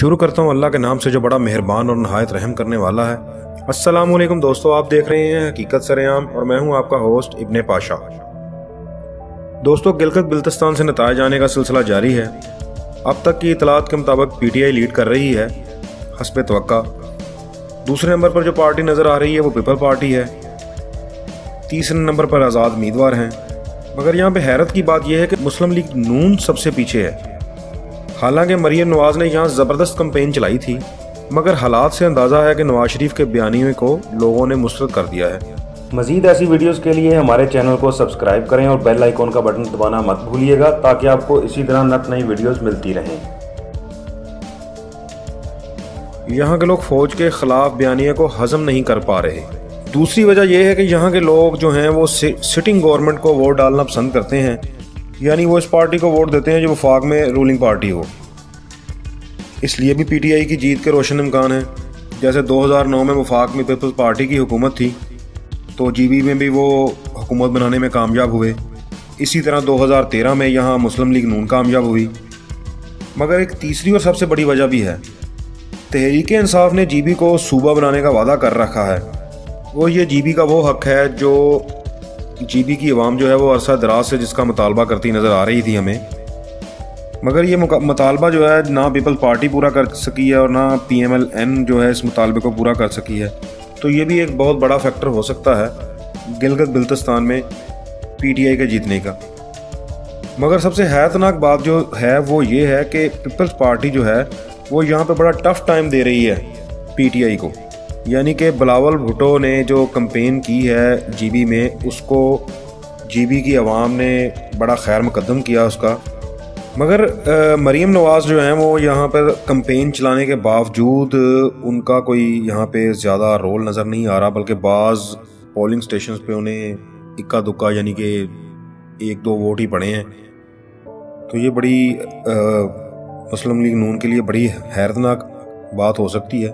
शुरू करता हूँ अल्लाह के नाम से जो बड़ा मेहरबान और नहायत रहम करने वाला है। अस्सलाम वालेकुम दोस्तों, आप देख रहे हैं हकीकत सरेआम और मैं हूँ आपका होस्ट इब्ने पाशा। दोस्तों, गिलगित बिल्तिस्तान से नतायज जाने का सिलसिला जारी है। अब तक की इतलात के मुताबिक पीटीआई लीड कर रही है हस्बे तवक्का। दूसरे नंबर पर जो पार्टी नज़र आ रही है वो पीपल पार्टी है। तीसरे नंबर पर आज़ाद उम्मीदवार हैं। मगर यहाँ पे हैरत की बात यह है कि मुस्लिम लीग नून सबसे पीछे है। हालांकि मरियम नवाज ने यहाँ ज़बरदस्त कैंपेन चलाई थी, मगर हालात से अंदाज़ा है कि नवाज शरीफ के बयानियों को लोगों ने मुस्तरद कर दिया है। मज़ीद ऐसी वीडियोस के लिए हमारे चैनल को सब्सक्राइब करें और बेल आइकॉन का बटन दबाना मत भूलिएगा ताकि आपको इसी तरह नई वीडियोस मिलती रहें। यहाँ के लोग फ़ौज के ख़िलाफ़ बयानिया को हज़म नहीं कर पा रहे। दूसरी वजह यह है कि यहाँ के लोग जो हैं वो सिटिंग गवर्नमेंट को वोट डालना पसंद करते हैं, यानी वो इस पार्टी को वोट देते हैं जो वफाक में रूलिंग पार्टी हो। इसलिए भी पीटीआई की जीत के रोशन इम्कान है। जैसे 2009 में वफाक में पीपल्स पार्टी की हुकूमत थी तो जीबी में भी वो हुकूमत बनाने में कामयाब हुए। इसी तरह 2013 में यहाँ मुस्लिम लीग नून कामयाब हुई। मगर एक तीसरी और सबसे बड़ी वजह भी है। तहरीक इंसाफ ने जीबी को सूबा बनाने का वादा कर रखा है। वो ये जीबी का वो हक है जो जीबी की अवाम जो है वो अरसा दराज से जिसका मुतालबा करती नज़र आ रही थी हमें। मगर ये मुतालबा जो है ना पीपल्स पार्टी पूरा कर सकी है और ना PMLN जो है इस मुतालबे को पूरा कर सकी है। तो ये भी एक बहुत बड़ा फैक्टर हो सकता है गिलगित बिल्तिस्तान में पीटीआई के जीतने का। मगर सबसे हैरतनाक बात जो है वो ये है कि पीपल्स पार्टी जो है वो यहाँ पे बड़ा टफ टाइम दे रही है पीटीआई को। यानी कि बिलावल भुट्टो ने जो कैंपेन की है जीबी में, उसको जीबी की आवाम ने बड़ा खैर मुकद्दम किया उसका। मगर मरियम नवाज जो हैं वो यहाँ पर कैंपेन चलाने के बावजूद उनका कोई यहाँ पे ज़्यादा रोल नज़र नहीं आ रहा, बल्कि बाज़ पोलिंग स्टेशन पे उन्हें इक्का दुक्का यानी कि 1-2 वोट ही पड़े हैं। तो ये बड़ी मुस्लिम लीग नून के लिए बड़ी हैरतनाक बात हो सकती है,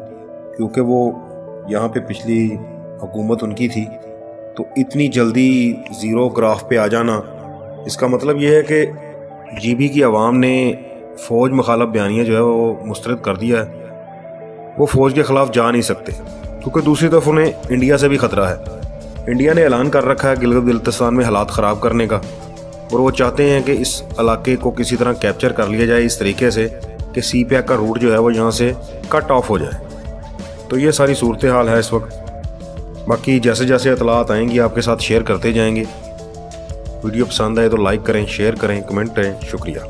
क्योंकि वो यहाँ पे पिछली हुकूमत उनकी थी। तो इतनी जल्दी ज़ीरो ग्राफ पे आ जाना, इसका मतलब ये है कि जीबी की आवाम ने फ़ौज मुखालफ बयानिया जो है वो मुस्तरद कर दिया है। वो फ़ौज के ख़िलाफ़ जा नहीं सकते, क्योंकि दूसरी तरफ उन्हें इंडिया से भी ख़तरा है। इंडिया ने ऐलान कर रखा है गिलगित बिल्तिस्तान में हालात ख़राब करने का, और वो चाहते हैं कि इस इलाके को किसी तरह कैप्चर कर लिया जाए इस तरीके से कि CPAC का रूट जो है वो यहाँ से कट ऑफ हो जाए। तो ये सारी सूरत हाल है इस वक्त। बाकी जैसे जैसे इतलात आएंगी आपके साथ शेयर करते जाएंगे। वीडियो पसंद आए तो लाइक करें, शेयर करें, कमेंट करें। शुक्रिया।